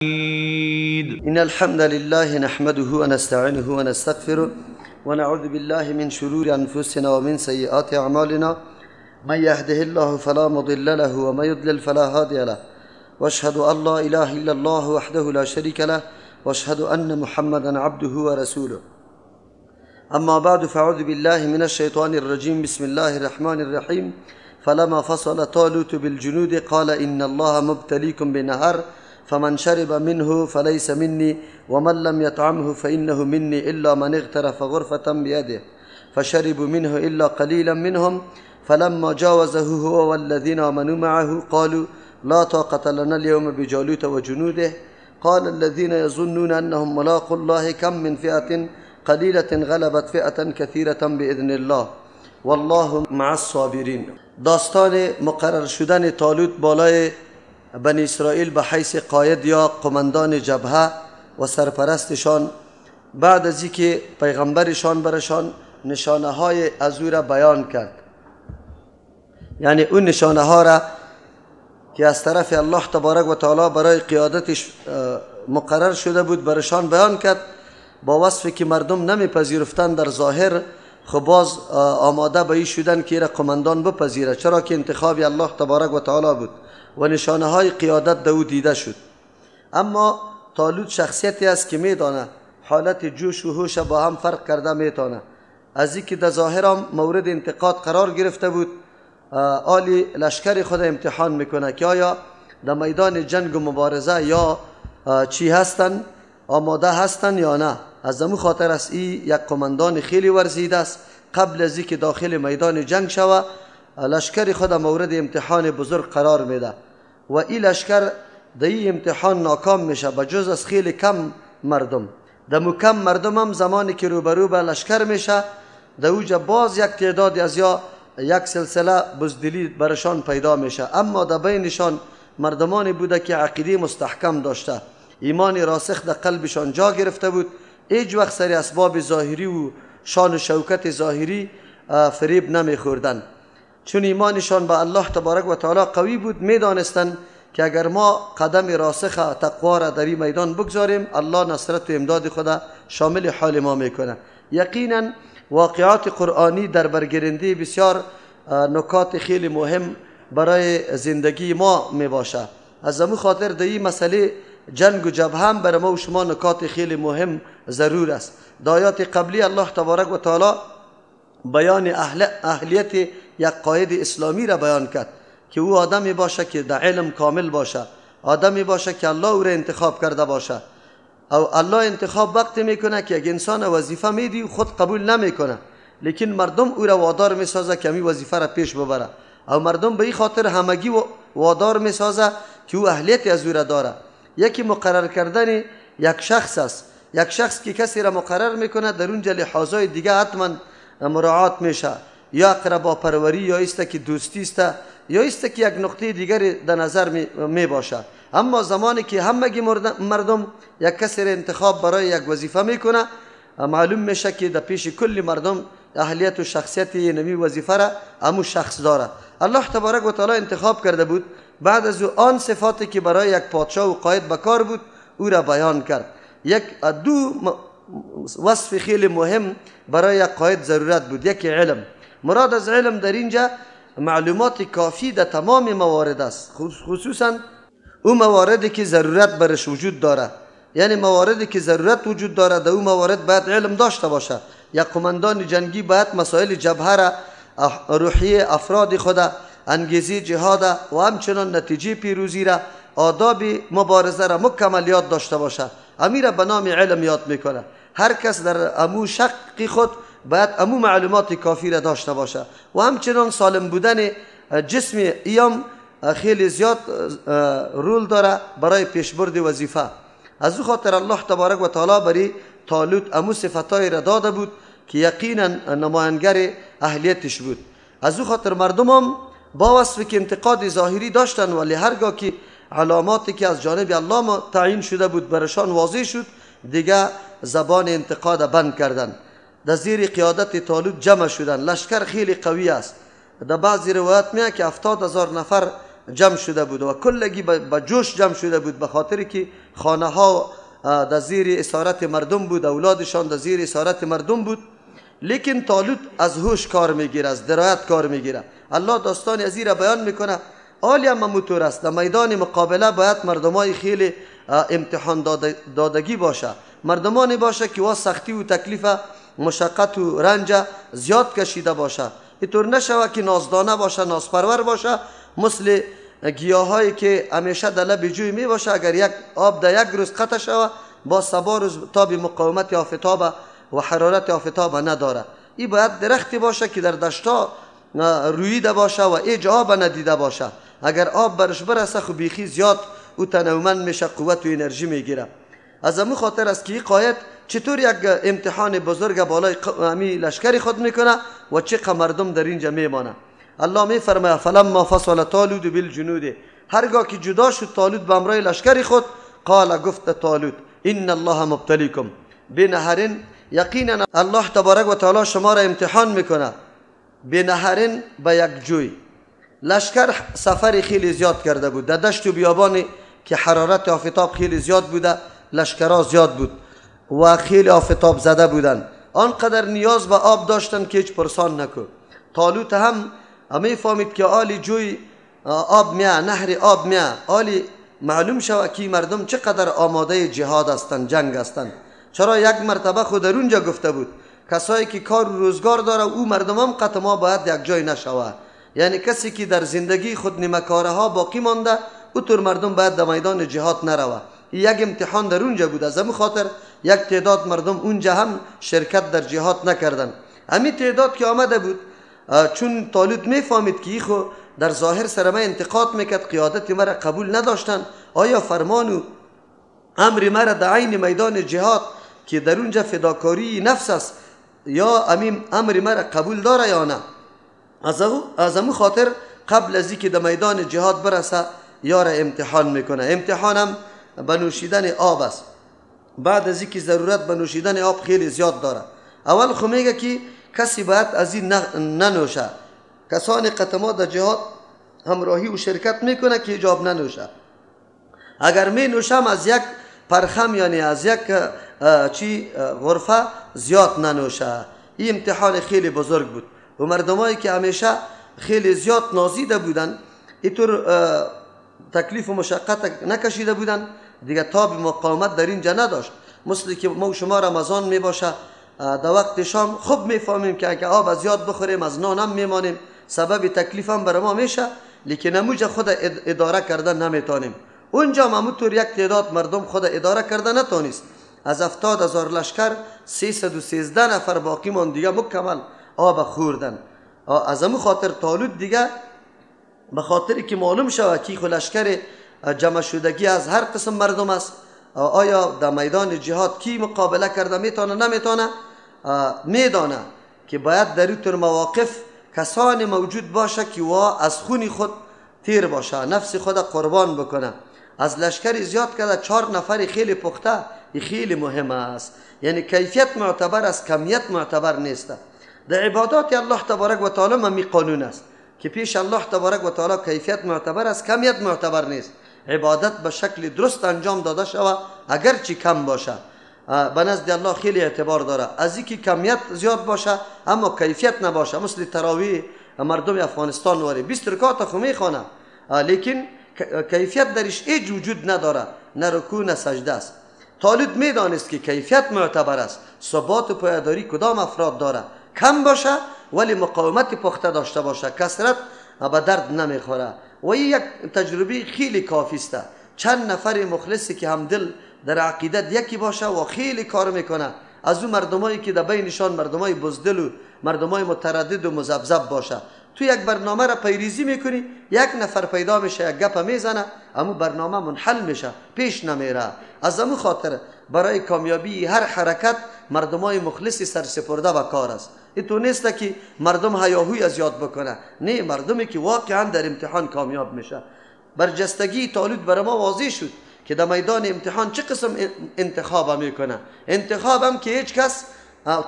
إن الحمد لله نحمده ونستعينه ونستغفره ونعوذ بالله من شرور أنفسنا ومن سيئات أعمالنا من يهده الله فلا مضل له ومن يضلل فلا هادي له واشهد أن لا إله إلا الله وحده لا شريك له واشهد أن محمدا عبده ورسوله أما بعد فأعوذ بالله من الشيطان الرجيم بسم الله الرحمن الرحيم فلما فصل طالوت بالجنود قال إن الله مبتليكم بنهر فمن شرب منه فليس مني ومن لم يطعمه فإنه مني إلا من اغترف غرفة بيده فشربوا منه إلا قليلا منهم فلما جاوزه هو والذين آمنوا معه قالوا لا طاقة لنا اليوم بجالوت وجنوده قال الذين يظنون أنهم ملاقوا الله كم من فئة قليلة غلبت فئة كثيرة بإذن الله والله مع الصابرين. داستان مقرر شدن طالوت بالای بنی اسرائیل به حیث قاید یا قماندان جبهه و سرپرستشان بعد از اینکه پیغمبرشان برشان نشانه های از او را بیان کرد، یعنی اون نشانه ها را که از طرف الله تبارک و تعالی برای قیادتش مقرر شده بود برشان بیان کرد، با وصفی که مردم نمیپذیرفتن در ظاهر، خب باز آماده به این شدن که را قماندان بپذیره، چرا که انتخاب الله تبارک و تعالی بود و نشانه های قیادت دو دیده شد. اما طالوت شخصیتی است که میدانه حالت جوش و هوش با هم فرق کرده، میتونه از اینکه در ظاهر هم مورد انتقاد قرار گرفته بود، آلی لشکر خود امتحان میکنه که آیا در میدان جنگ و مبارزه یا چی هستن، آماده هستن یا نه. از همون خاطر است این یک قماندان خیلی ورزیده است، قبل از اینکه داخل میدان جنگ شوه لشکر خود مورد امتحان بزرگ قرار میده و این لشکر در این امتحان ناکام میشه بجز از خیلی کم مردم. در کم مردم هم زمانی که روبرو به لشکر میشه در اوجا باز یک تعدادی از یا یک سلسله بزدلی برشان پیدا میشه، اما در بینشان مردمانی بوده که عقیده مستحکم داشته، ایمان راسخ در قلبشان جا گرفته بود، هیچ وقت سر اسباب ظاهری و شان و شوکت ظاهری فریب نمیخوردن، چون ایمانشان به الله تبارک و تعالی قوی بود. میدانستند که اگر ما قدم راسخ تقوا را در این میدان بگذاریم الله نصرت و امداد خدا شامل حال ما میکنه. یقینا واقعات قرآنی در برگیرنده بسیار نکات خیلی مهم برای زندگی ما میباشه، از همون خاطر در این مسئله جنگ و جبهه هم برای ما و شما نکات خیلی مهم ضرور است. در آیات قبلی الله تبارک و تعالی بیان اهلیت یک قائد اسلامی را بیان کرد که او آدمی باشه که در علم کامل باشه، آدمی باشه که الله او را انتخاب کرده باشه. او الله انتخاب وقتی میکنه که یک انسان وظیفه میدی و خود قبول نمیکنه، لیکن مردم او را وادار میسازه که این وظیفه را پیش ببره، او مردم به این خاطر همگی وادار میسازه که او اهلیت از او را داره. یکی مقرر کردن یک شخص است، یک شخص که کسی را مقرر میکنه در اونجا لحاظای دیگه حتما مراعات میشه، یا اقربا پروری، یا است که دوستی است، یا است که یک نقطه دیگر در نظر می باشه. اما زمانی که همگی مردم یک کسی را انتخاب برای یک وظیفه میکنه، معلوم میشه که در پیش کل مردم اهلیت و شخصیت نمی وظیفه را همون شخص داره. الله تبارک و تعالی انتخاب کرده بود بعد از آن صفاتی که برای یک پادشاه و قائد بکار بود او را بیان کرد. دو وصف خیلی مهم برای یک قائد ضرورت بود. یکی علم، مراد از علم در اینجا معلومات کافی در تمام موارد است، خصوصا اون مواردی که ضرورت برش وجود داره، یعنی مواردی که ضرورت وجود داره در اون موارد باید علم داشته باشه. یک قماندان جنگی باید مسائل جبهه را، روحیه افراد خود، انگیزی جهاد و همچنان نتیجه پیروزی را، آداب مبارزه را مکمل یاد داشته باشه. امیر به نام علم یاد میکنه. هر کس در امو شق خود باید امو معلومات کافی را داشته باشه و همچنان سالم بودن جسم ایام خیلی زیاد رول داره برای پیشبرد وظیفه. از او خاطر الله تبارک و تعالی برای طالوت امو صفتای را داده بود که یقینا نماینگر اهلیتش بود. از او خاطر مردم هم با وصفی که انتقاد ظاهری داشتن، ولی هرگاه که علاماتی که از جانب الله تعیین شده بود برشان واضح شد دیگه زبان انتقاد بند کردن. در زیر قیادت طالوت جمع شدن، لشکر خیلی قوی است. در بعضی روایات میاد که 70,000 نفر جمع شده بود و کلگی به جوش جمع شده بود، به خاطر که خانه ها در زیر اسارت مردم بود، اولادشان در زیر اسارت مردم بود. لیکن طالوت از هوش کار میگیره، از درایت کار میگیره. الله داستان از این را بیان میکنه. حالی هم موتور است، در میدان مقابله باید مردمای خیلی امتحان دادگی باشه، مردمانی باشه که وا سختی و تکلیف مشقت و رنج زیاد کشیده باشه. اینطور نشوه که نازدانه باشه، نازپرور باشه، مثل گیاهایی که همیشه در لب جوی می باشه، اگر یک آب در یک روز قطع شوه با سبا روز تاب مقاومت آفتاب و حرارت آفتاب نداره. این باید درختی باشه که در دشتا رویده باشه و ایج آب ندیده باشه. اگر آب برش برسه خو بیخی زیاد او تنومند میشه، قوت و انرژی میگیره. از همون خاطر است که این قایت چطور یک امتحان بزرگ بالای همی لشکری خود میکنه و چقدر مردم در اینجا میمانه. الله میفرماید فلما فصل طالوت بالجنود، هرگاه که جدا شد طالوت به امرای لشکری خود، قال گفت طالوت ان الله مبتلیکم بنهر، یقینا الله تبارک و تعالی شما را امتحان میکنه بنهر، به یک جوی. لشکر سفر خیلی زیاد کرده بود در دشت و بیابانی که حرارت آفتاب خیلی زیاد بوده، لشکرها زیاد بود و خیلی آفتاب زده بودن، آنقدر نیاز به آب داشتن که هیچ پرسان نکو. طالوت هم میفهمید که آلی جوی آب میه، نهر آب میه، آلی معلوم شود که مردم چقدر آماده جهاد هستند، جنگ هستند. چرا یک مرتبه خود در اونجا گفته بود کسایی که کار و روزگار داره او مردم هم قطع ما باید یک جای نشوه، یعنی کسی که در زندگی خود نیمکاره ها باقی مانده او طور مردم باید در میدان جهاد نروه. یک امتحان در اونجا بود، از همون خاطر یک تعداد مردم اونجا هم شرکت در جهاد نکردن. همین تعداد که آمده بود، چون طالوت میفهمید که خو در ظاهر سرمه انتقاد میکرد، قیادت مرا قبول نداشتن، آیا فرمان و امر مرا در عین میدان جهاد که در اونجا فداکاری نفس است یا امر مرا قبول داره یا نه. از همون خاطر قبل از اینکه در میدان جهاد برسه یار امتحان میکنه. امتحانم به نوشیدن آب است. بعد از اینکه ضرورت به نوشیدن آب خیلی زیاد داره، اول خو میگه که کسی باید از این ننوشه. کسانی قطما در جهاد همراهی و شرکت میکنه که حجاب ننوشه. اگر می نوشم از یک پرخم یعنی از یک غرفه زیاد ننوشه. این امتحان خیلی بزرگ بود و مردمایی که همیشه خیلی زیاد نازیده بودن، اینطور تکلیف و مشقت نکشیده بودن، دیگه تاب مقاومت در اینجا نداشت. مثل که ما شما رمضان می باشه در وقت شام خوب میفهمیم که اگه آب زیاد بخوریم از نانم میمانیم، سبب تکلیف هم بر ما میشه، لیکن اموجا خود اداره کردن نمیتونیم. اونجا همونطور یک تعداد مردم خود اداره کردن نتونست. از 70,000 لشکر 313 نفر باقی ماند دیگه مکمل آب خوردن. از همون خاطر طالوت دیگه به خاطری که معلوم شود که خود لشکر جمع شدگی از هر قسم مردم است، آیا در میدان جهاد کی مقابله کرده میتونه نمیتونه، میدانه که باید در این مواقف کسانی موجود باشه که وا از خون خود تیر باشه، نفس خود قربان بکنه. از لشکر زیاد کرده 4 نفر خیلی پخته، این خیلی مهم است. یعنی کیفیت معتبر است، کمیت معتبر نیست. در عبادات الله تبارک و تعالی می قانون است که پیش الله تبارک و تعالی کیفیت معتبر است، کمیت معتبر نیست. عبادت به شکل درست انجام داده شود اگر چی کم باشه به نزد الله خیلی اعتبار داره. از اینکه کمیت زیاد باشه اما کیفیت نباشه، مثل تراویح مردم افغانستان واری 20 رکعت خو میخوانه لیکن کیفیت درش هیچ وجود نداره، نه رکوع نه سجده است. طالوت میدانست که کیفیت معتبر است، ثبات و پایداری کدام افراد داره، کم باشه ولی مقاومت پخته داشته باشه، کثرت به درد نمیخوره. و این یک تجربه خیلی کافی است. چند نفر مخلصی که همدل در عقیدت یکی باشه و خیلی کار میکنه، از اون مردمایی که در بینشان مردمای بزدل و مردمای متردد و مذبذب باشه، تو یک برنامه را پیریزی میکنی، یک نفر پیدا میشه یک گپ میزنه، اما برنامه منحل میشه، پیش نمیره. از همون خاطر برای کامیابی هر حرکت مردمای مخلصی سرسپرده به کار است. این تو نیست که مردم هیاهوی از یاد بکنه، نه، مردمی که واقعا در امتحان کامیاب میشه. برجستگی طالوت برای ما واضح شد که در میدان امتحان چه قسم انتخاب میکنه. انتخاب هم که هیچ کس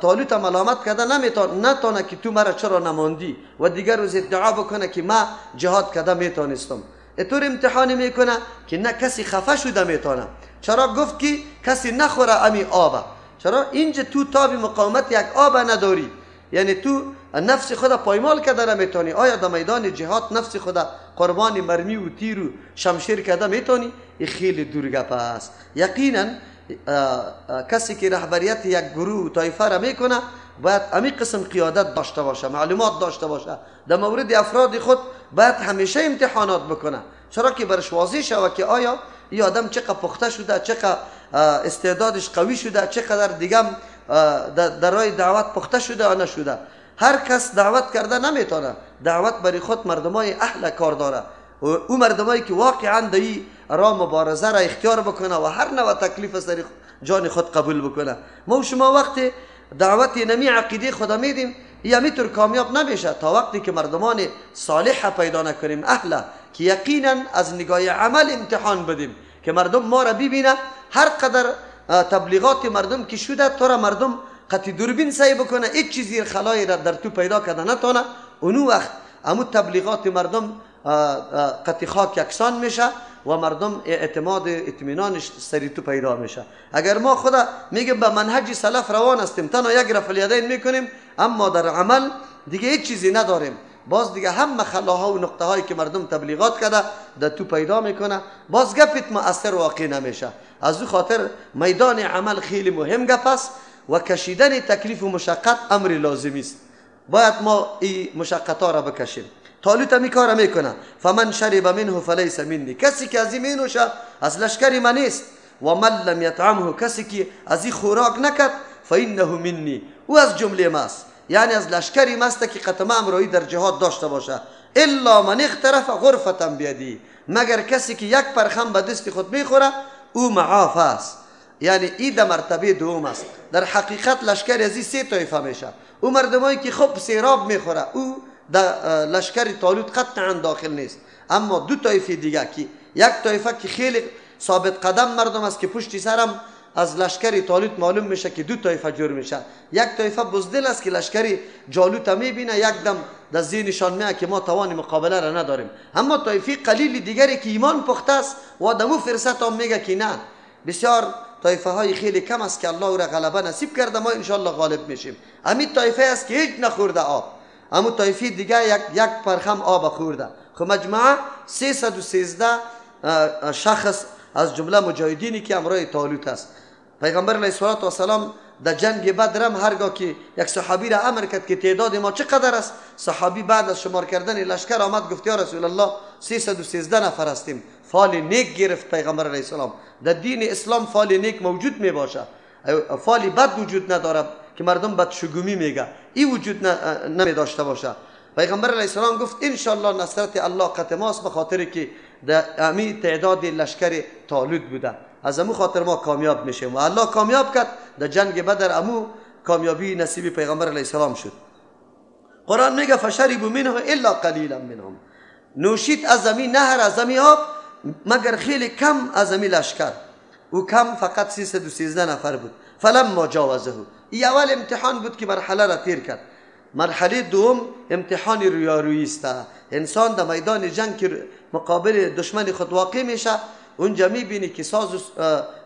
طالوت ملامت کرده نتونه که تو مرا چرا نماندی و دیگر روز ادعا بکنه که ما جهاد کرده میتونستم. اینطور امتحان میکنه که نه کسی خفه شده میتونه. چرا گفت که کسی نخوره امی آب؟ چرا اینجا تو تاب مقاومت یک آب نداری، یعنی تو نفس خدا پایمال کرده نمیتونی. آیا در میدان جهاد نفس خدا قربان مرمی و تیر و شمشیر کرده میتونی؟ این خیلی دور گپ است. یقینا کسی که رهبریت یک گروه طایفه را میکنه باید امی قسم قیادت داشته باشه، معلومات داشته باشه. در مورد افراد خود باید همیشه امتحانات بکنه، چرا که برش واضح شود که آیا این آدم چقدر پخته شده، چقدر استعدادش قوی شده، چقدر دیگه در راه دعوت پخته شده یا نشده. هر کس دعوت کرده نمیتونه. دعوت برای خود مردمای اهل کار داره، او مردمایی که واقعا در این راه مبارزه را اختیار بکنه و هر نوع تکلیف سر جان خود قبول بکنه. ما و شما وقتی دعوت نمی عقیده خدا میدیم یا طور کامیاب نمیشه تا وقتی که مردمان صالح پیدا نکنیم، اهل که یقینا از نگاه عمل امتحان بدیم که مردم ما را ببینه. هر قدر تبلیغات مردم که شده تو را مردم قطی دوربین سعی بکنه هیچ چیزی خلایی را در تو پیدا کرده نتونه، اونو وقت امو تبلیغات مردم قطی خاک یکسان میشه و مردم اعتماد اطمینانش سری تو پیدا میشه. اگر ما خدا میگیم به منهج سلف روان هستیم، تنها یک رفع الیدین میکنیم اما در عمل دیگه هیچ چیزی نداریم، باز دیگه هم خلاها و نقطه هایی که مردم تبلیغات کرده در تو پیدا میکنه، باز گپت مؤثر واقع نمیشه. از او خاطر میدان عمل خیلی مهم گپ است و کشیدن تکلیف و مشقت امر لازمی است. باید ما این مشقت ها را بکشیم. طالوت می کار میکنه. فمن شرب منه فلیس منی، کسی که از این مینوشه از لشکر من نیست. و من لم یطعمه، کسی که از این خوراک نکرد فانه منی، او از جمله ماست، یعنی از لشکری ماست که قطعا امرایی در جهاد داشته باشه. الا من اغترف غرفه بیدی، مگر کسی که یک پرخم به دست خود میخوره او معاف است، یعنی این در مرتبه دوم است. در حقیقت لشکر از این سه طایفه میشه. او مردمایی که خب سیراب میخوره او در لشکر طالوت قطعا داخل نیست. اما دو طایفه دیگه که یک طایفه که خیلی ثابت قدم مردم است که پشت سرم از لشکر طالوت معلوم میشه که دو طایفه جور میشه. یک طایفه بزدل است که لشکر جالوت میبینه یک دم در ذهنشان میاد که ما توان مقابله را نداریم. اما طایفه قلیل دیگری که ایمان پخته است و دمو فرصت هم میگه که نه، بسیار طایفه های خیلی کم است که الله او را غلبه نصیب کرده، ما ان شاء الله غالب میشیم. همین طایفه است که هیچ نخورده آب، اما طایفه دیگه یک پرخم آب خورده. خب مجموعه 313 شخص از جمله مجاهدینی که امرای طالوت است. پیغمبر علیه الصلاه و السلام در جنگ بدر هم هرگاه که یک صحابی را امر کرد که تعداد ما چقدر است، صحابی بعد از شمار کردن لشکر آمد گفت یا رسول الله 313 نفر هستیم. فال نیک گرفت پیغمبر علیه السلام. در دین اسلام فال نیک موجود می باشه، فال بد وجود نداره که مردم بدشگومی میگه، این وجود نمی داشته باشه. پیغمبر علیه السلام گفت ان شاء الله نصرت الله قطع ماست، به خاطر که در امی تعداد لشکر طالوت بوده، از امو خاطر ما کامیاب میشیم و الله کامیاب کرد. در جنگ بدر امو کامیابی نصیب پیغمبر علیه السلام شد. قرآن میگه فشربوا منه الا قلیلا منهم، نوشید از زمین نهر از زمین آب مگر خیلی کم از زمین لشکر، او کم فقط 313 نفر بود. فلما جاوزه، این اول امتحان بود که مرحله را تیر کرد. مرحله دوم امتحان رویارویی است. انسان در میدان جنگ که مقابل دشمن خود واقع میشه اونجا میبینی که ساز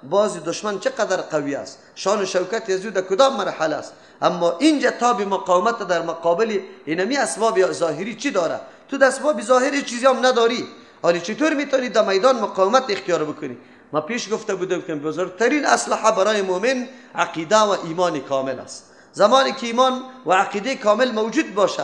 باز دشمن چقدر قوی است، شان و شوکت یزود در کدام مرحله است. اما اینجا تاب مقاومت در مقابل اینمی اسباب ظاهری چی داره؟ تو در اسباب ظاهری چیزی هم نداری، حالی چطور میتونی در میدان مقاومت اختیار بکنی؟ ما پیش گفته بودم که بزرگترین اسلحه برای مؤمن عقیده و ایمان کامل است. زمانی که ایمان و عقیده کامل موجود باشه،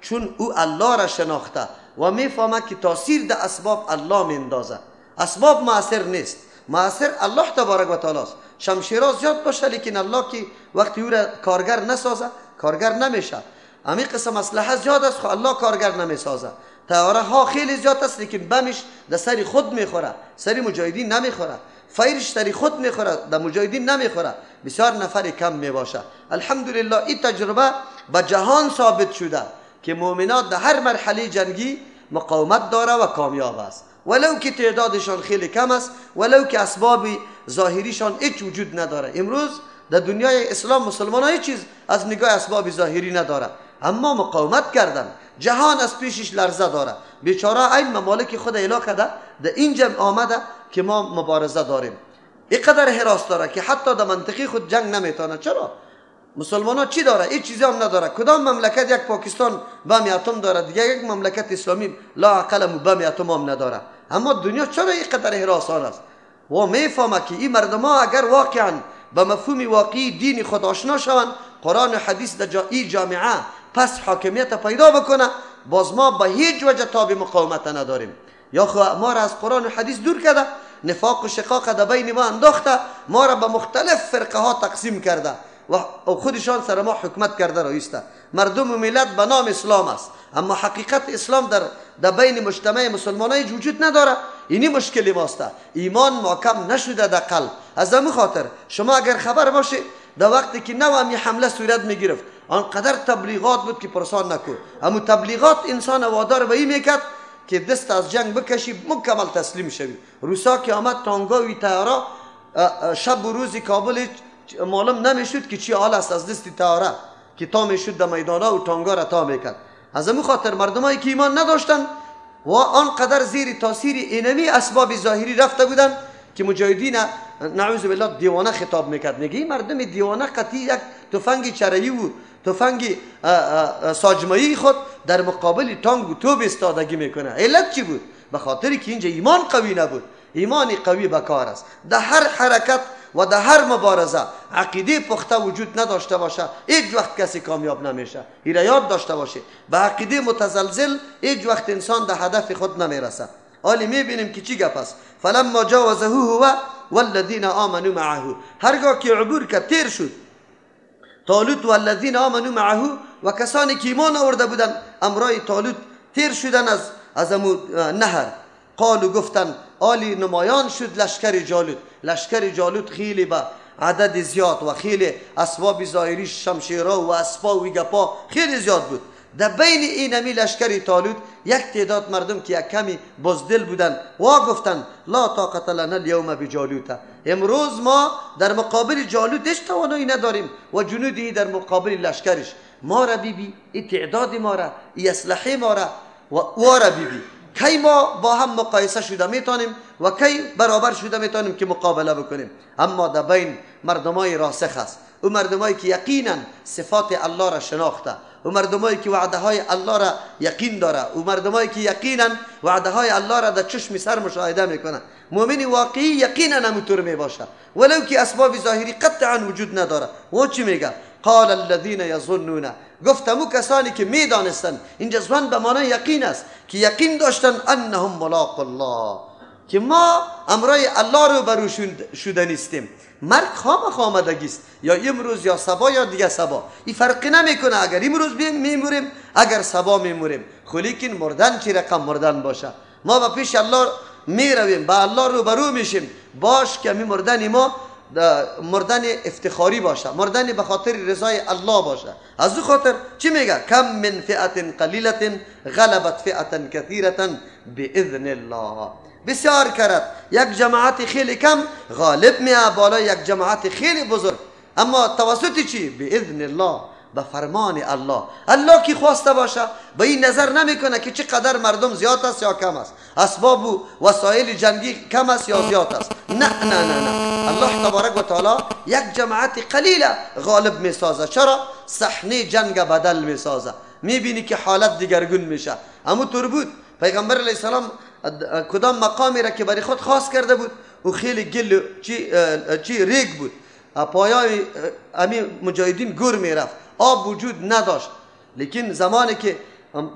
چون او الله را شناخته و میفهمه که تاثیر در اسباب الله میندازه. اسباب مؤثر نیست، مؤثر الله تبارک و تعالی است. شمشیرها زیاد باشه لیکن الله که وقتی او را کارگر نسازه کارگر نمیشه. همین قسم اسلحه زیاد است خو الله کارگر نمیسازه. طیاره ها خیلی زیاد است لیکن بمش در سر خود میخوره، سر مجاهدین نمیخوره. فیرش سر خود میخوره، در مجاهدین نمیخوره، بسیار نفر کم میباشه. الحمدلله این تجربه به جهان ثابت شده که مؤمنات در هر مرحله جنگی مقاومت داره و کامیاب است، ولو که تعدادشان خیلی کم است، ولو که اسباب ظاهریشان هیچ وجود نداره. امروز در دنیای اسلام مسلمان ها هیچ چیز از نگاه اسباب ظاهری نداره، اما مقاومت کردن. جهان از پیشش لرزه داره. بیچاره این ممالک خود اعلا کرده در اینجا آمده که ما مبارزه داریم. اینقدر حراس داره که حتی در منطقه خود جنگ نمیتونه. چرا؟ مسلمان ها چی داره؟ این چیزی هم نداره. کدام مملکت یک پاکستان بم اتم داره، دیگه یک مملکت اسلامی لا اقل بم اتم هم نداره. اما دنیا چرا اینقدر حراسان است؟ و میفهمه که این مردم ها اگر واقعا به مفهوم واقعی دین خود آشنا شوند، قرآن و حدیث در این جامعه پس حاکمیت پیدا بکنه، باز ما به هیچ وجه تاب مقاومت نداریم. یا خو ما را از قرآن و حدیث دور کرده، نفاق و شقاق در بین ما انداخته، ما را به مختلف فرقه ها تقسیم کرده و خودشان سر ما حکمت کرده رایسته. مردم و ملت به نام اسلام است، اما حقیقت اسلام در بین مجتمع مسلمان های وجود نداره. اینی مشکلی ماست. ایمان محکم نشده در قلب. از همین خاطر شما اگر خبر باشه در وقتی که نومی حمله صورت میگرفت، آنقدر تبلیغات بود که پرسان نکو. اما تبلیغات انسان وادار به این میکرد که دست از جنگ بکشی، مکمل تسلیم شوی. روسا که آمد تانگاوی تیاره شب و روزی کابل معلوم نمیشد که چی حال است از دست تیاره که تا میشد در میدانا و تانگا را تا میکرد. از همین خاطر مردمایی که ایمان نداشتن و آنقدر زیر تاثیر اینمی اسباب ظاهری رفته بودن که مجاهدین نعوذ بالله دیوانه خطاب میکرد. میگه این مردم دیوانه قطعی یک تفنگ چرایی و تفنگ ساجمایی خود در مقابل تانگ و توپ استادگی میکنه. علت چی بود؟ به خاطری که اینجا ایمان قوی نبود. ایمانی قوی بکار است. در هر حرکت و در هر مبارزه عقیده پخته وجود نداشته باشه، هیچ وقت کسی کامیاب نمیشه. این را یاد داشته باشه. به عقیده متزلزل هیچ وقت انسان در هدف خود نمیرسه. حالی میبینیم که چی گپ است؟ فلما جاوزه هو والذین آمنوا معه. هرگاه که عبور کرد، تیر شد طالوت و الذین آمنوا معه و کسانی که ایمان آورده بودن امرای طالوت تیر شدن از نهر، قالو گفتن آلی نمایان شد لشکر جالوت. لشکر جالوت خیلی با عدد زیاد و خیلی اسباب ظاهری شمشیرها و اسبا و گپا خیلی زیاد بود. در بین اینمی لشکر طالوت یک تعداد مردم که یک کمی بزدل بودن و گفتن لا طاقت لنا اليوم بجالوت. امروز ما در مقابل جالوت هیچ توانایی نداریم و جنودی در مقابل لشکرش. ما را بیبی این تعداد ما را، این اسلحه ما را و را بیبی. کی ما با هم مقایسه شده میتونیم و کی برابر شده میتونیم که مقابله بکنیم؟ اما در بین مردمای راسخ است، او مردمایی که یقینا صفات الله را شناخته، او مردمایی که وعده های الله را یقین داره، او مردمایی که یقینا وعده های الله را در چشم سر مشاهده میکنه. مؤمن واقعی یقینا همونطور میباشه ولو که اسباب ظاهری قطعا وجود نداره. و چی میگه؟ قال الذين يظنون، گفتمو کسانی که میدانستن، اینجا ظن به معنای یقین است، که یقین داشتن انهم ملاق الله، که ما امرای الله رو برو شده نیستیم. مرگ آمدگی است، یا امروز یا صبا یا دیگه صبا، این فرقی نمیکنه. اگر امروز میموریم اگر صبا میموریم، خلیکن مردن چی رقم مردن باشه. ما به پیش الله میرویم، با الله رو برو میشیم، باش که می مردن ما مردن افتخاری باشه، مردن به خاطر رضای الله باشه. از او خاطر چی میگه؟ کم من فئه قلیله غلبت فئه کثیره باذن الله. بسیار کرد یک جماعت خیلی کم غالب میه بالای یک جماعت خیلی بزرگ، اما توسط چی؟ باذن الله، به فرمان الله. الله کی خواسته باشه به این نظر نمیکنه که چقدر مردم زیاد است یا کم است، اسباب و وسایل جنگی کم است یا زیاد است. نه نه نه نه، الله تبارک و تعالی یک جماعت قلیله غالب میسازه. چرا؟ صحنه جنگ بدل میسازه. میبینی که حالت دیگرگون میشه. اما طور بود پیغمبر علیه السلام کدام مقامی را که برای خود خاص کرده بود و خیلی گل چی ریگ بود، پایای امی مجاهدین گور میرفت، آب وجود نداشت. لیکن زمانی که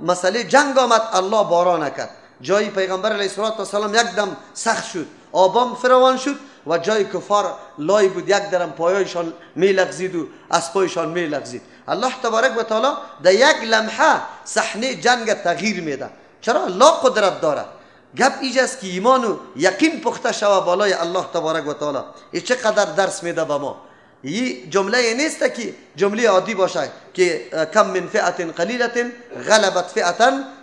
مسئله جنگ آمد الله باران کرد. جای پیغمبر علیه السلام یک دم سخت شد، آبام فراوان شد و جای کفار لای بود، یک درم پایایشان میلغزید و اسبایشان میلغزید. الله تبارک و تعالی در یک لمحه صحنه جنگ تغییر میده. چرا؟ الله قدرت داره. گپ ایجاست که ایمان و یقین پخته شوه بالای الله تبارک و تعالی. این چقدر درس میده به ما. این جمله نیست که جمله عادی باشه که کم من فئه قلیله غلبت فئه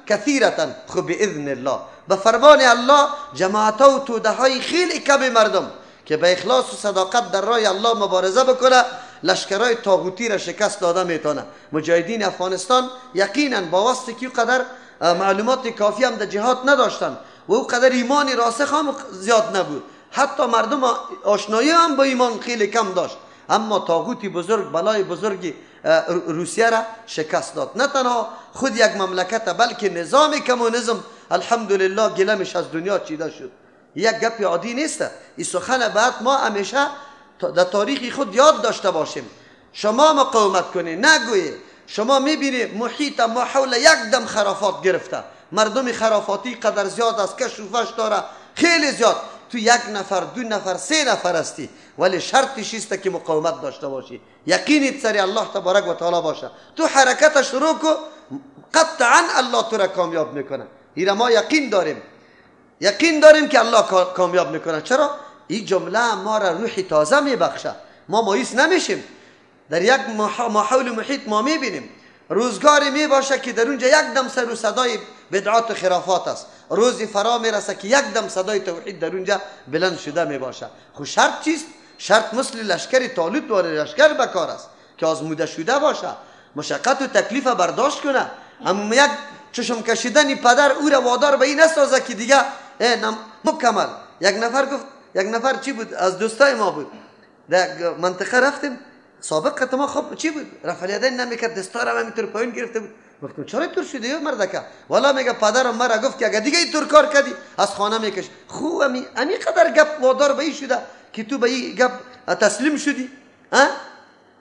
کثیره خب باذن الله. به فرمان الله جماعت و توده های خیلی کم مردم که به اخلاص و صداقت در راه الله مبارزه بکنه، لشکرهای طاغوتی را شکست داده میتونه. مجاهدین افغانستان یقینا با واسطه که قدر معلومات کافی هم در جهاد نداشتن و او قدر ایمان راسخ هم زیاد نبود، حتی مردم آشنایی هم با ایمان خیلی کم داشت، اما طاغوتی بزرگ، بلای بزرگی روسیه را شکست داد. نه تنها خود یک مملکت بلکه نظام کمونیسم الحمدلله گلمش از دنیا چیده شد. یک گپ عادی نیست. این سخن بعد ما همیشه در تاریخ خود یاد داشته باشیم. شما مقاومت کنید، نگویید. شما میبینید محیط ما حول یک دم خرافات گرفته، مردم خرافاتی قدر زیاد است، کش و فش داره خیلی زیاد. تو یک نفر، دو نفر، سه نفر هستی، ولی شرطش است که مقاومت داشته باشی، یقینت سری الله تبارک و تعالی باشه. تو حرکت شروع کو، قطعا الله تو را کامیاب میکنه. این ما یقین داریم که الله کامیاب میکنه. چرا؟ این جمله ما را روحی تازه میبخشه. ما مایوس نمیشیم. در یک ماحول محیط ما میبینیم روزگاری میباشه که در اونجا یک دم سر و صدای بدعات و خرافات است، روزی فرا میرسه که یک دم صدای توحید در اونجا بلند شده میباشه. خب شرط چیست؟ شرط مثل لشکر طالوت و لشکر بکار است که آزموده شده باشه، مشقت و تکلیف برداشت کنه. اما یک چشم کشیدنی پدر او را وادار به این نسازه که دیگه مکمل. یک نفر چی بود از دوستای ما بود، در منطقه رفتیم، سابق ما خب چی بود، رفع الیدین نمیکرد، دستارم همینطور پایین گرفته بود. گفتم چرا اینطور شده یا مردکه؟ والا میگه پدرم مرا گفت که اگه دیگه اینطور کار کردی از خانه میکش. خوب امی قدر گپ وادار به این شده که تو به این گپ تسلیم شدی؟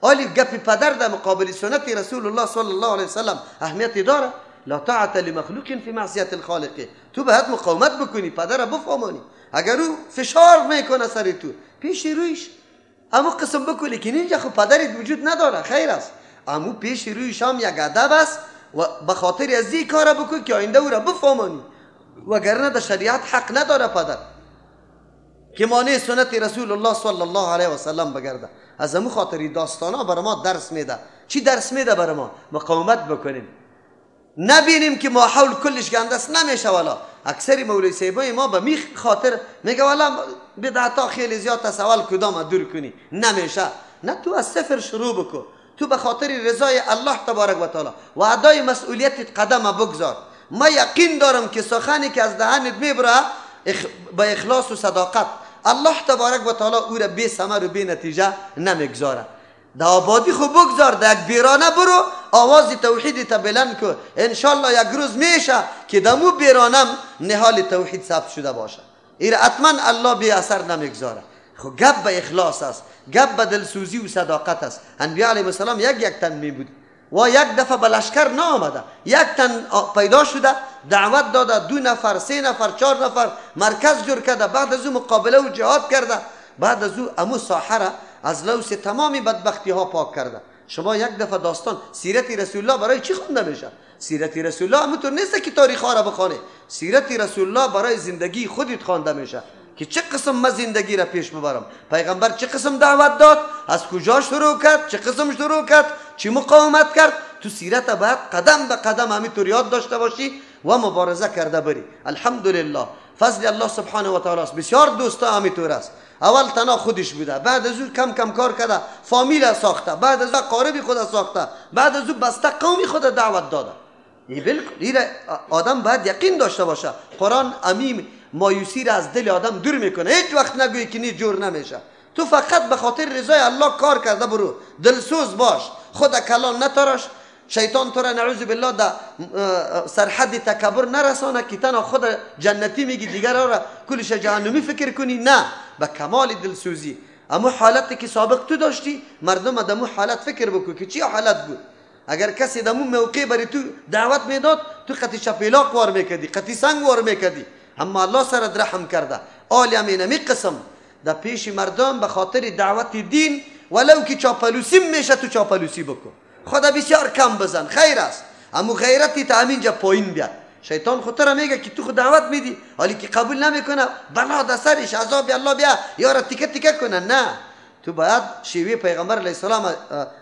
آلی گپ پدر در مقابل سنت رسول الله صلی الله علیه وسلم اهمیتی داره. لا طاعت لمخلوق فی معصیت الخالق. تو باید مقاومت بکنی، پدر بفهمانی. اگر او فشار میکنه سر تو، پیش رویش اما قسم بکنی که اینجا خب پدرت وجود نداره، خیر است، اما پیش رویش هم یک ادب است و به خاطر از این کار بکن که آینده او را بفهمانی. وگرنه در شریعت حق نداره پدر که مانع سنت رسول الله صلی الله علیه و سلم بگرده. از همون خاطر داستانا برای ما درس میده. چی درس میده برای ما؟ مقاومت بکنیم، نبینیم که ماحول کلش گنده است. نمیشه والا. اکثر مولوی صاحبای ما به می خاطر میگه والا بدعتا خیلی زیاد است، اول کدام دور کنی. نمیشه. نه، تو از صفر شروع بکن. تو به خاطر رضای الله تبارک و تعالی و ادای مسئولیتت قدم بگذار. ما یقین دارم که سخنی که از دهنت میبره با اخلاص و صداقت الله تبارک و تعالی او را بی ثمر و بی نتیجه نمیگذاره. در آبادی خوب بگذار، در یک بیرانه برو، آواز توحید تا بلند کن. انشالله یک روز میشه که دمو بیرانم نهال توحید ثبت شده باشه. این حتما الله بی اثر نمیگذاره. خب گپ به اخلاص است، گپ به دلسوزی و صداقت است. انبیاء علیهم السلام یک تن می بود و یک دفعه به لشکر نآمده، یک تن پیدا شده، دعوت داده، 2 نفر، 3 نفر، 4 نفر مرکز جور کرده، بعد از او مقابله و جهاد کرده، بعد از او امو ساحره از لوث تمامی بدبختی ها پاک کرده. شما یک دفعه داستان سیرت رسول الله برای چی خونده میشه؟ سیرت رسول الله همونطور نیست که تاریخ ها را بخوانه. سیرت رسول الله برای زندگی خودت خوانده میشه که چه قسم ما زندگی را پیش ببرم، پیغمبر چه قسم دعوت داد، از کجا شروع کرد، چه قسم شروع کرد، چی مقاومت کرد. تو سیرت باید قدم به قدم همینطور یاد داشته باشی و مبارزه کرده بری. الحمدلله فضل الله سبحانه و تعالی است. بسیار دوستا همینطور است. اول تنها خودش بوده، بعد از او کم کم کار کرده، فامیل ساخته، بعد از او قارب خود ساخته، بعد از او بسته قومی خود دعوت داده. این بالکل آدم باید یقین داشته باشه. قرآن امیم مایوسی را از دل آدم دور میکنه. هیچ وقت نگویی که نی جور نمیشه. تو فقط به خاطر رضای الله کار کرده برو، دلسوز باش، خود کلان نتراش. شیطان تو را نعوذ بالله در سرحد تکبر نرسانه که تنها خود جنتی میگی دیگر را کلش جهنمی فکر کنی. نه، به کمال دلسوزی. اما حالتی که سابق تو داشتی، مردم دمو حالت فکر بکن که چی حالت بود. اگر کسی دمو موقع بری تو دعوت میداد، تو قطی شپیلاق وار میکردی، قطی سنگ وار میکردی. اما الله سرت رحم کرده. آل امینمی قسم در پیش مردم به خاطر دعوت دین، ولو که چاپلوسی میشه تو چاپلوسی بکن، خدا بسیار کم بزن، خیر است. اما غیرتی تا همینجا پایین بیاد. شیطان خود را میگه که تو خود دعوت میدی، حالی که قبول نمیکنه، بلا در سرش عذاب الله بیا یا را تیکه تیکه کنه. نه، تو باید شیوه پیغمبر علیه السلام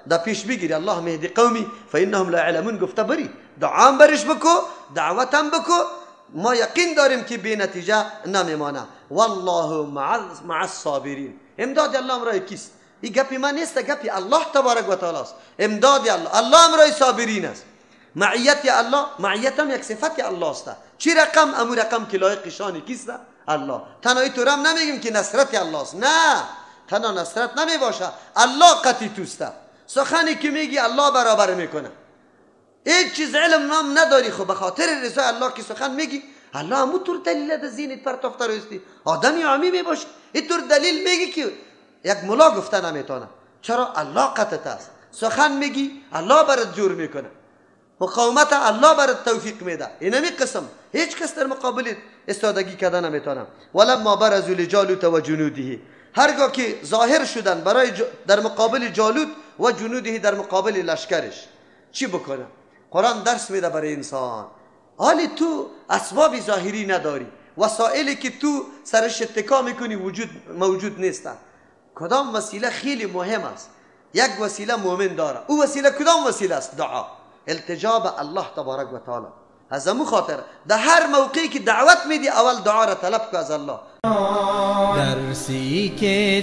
در پیش بگیری. الله مهدی قومی فانهم لا يعلمون گفته بری، دعام برش بکو، دعوتم بکو، ما یقین داریم که بی نتیجه نمیمانه. والله مع الصابرین. امداد الله امرای کیست؟ این گپی من نیست، گپی الله تبارک و تعالی است. امداد الله امرای صابرین است. معیت الله، معیت هم یک صفت الله است. چی رقم؟ امو رقم که لایق شان کیست؟ الله. تنهایی تو رم نمیگیم که نصرت الله است، نه، تنها نصرت نمی باشه، الله قطعی توست. سخنی که میگی الله برابر میکنه. هیچ چیز علم نام نداری، خب به خاطر رضای الله که سخن میگی، الله همون طور دلیل ده ذهنت پرتافته روستی. آدمی عامی میباشی اینطور دلیل میگی که یک ملا گفته نمیتونه. چرا؟ الله قطعت است. سخن میگی الله برات جور میکنه، مقاومت الله برات توفیق میده. اینمی قسم هیچ کس در مقابل استادگی کردن نمیتونه. ولما برزوا لجالوت و جنوده، هرگاه که ظاهر شدن برای در مقابل جالوت و جنوده، در مقابل لشکرش، چی بکنه؟ قرآن درس میده برای انسان. حالی تو اسباب ظاهری نداری، وسایلی که تو سرش اتکا میکنی موجود نیستن. کدام وسیله خیلی مهم است. یک وسیله مؤمن داره، او وسیله کدام وسیله است؟ دعا، التجا به الله تبارک و تعالی. از همون خاطر در هر موقعی که دعوت میدی اول دعا را طلب کن از الله. درسی که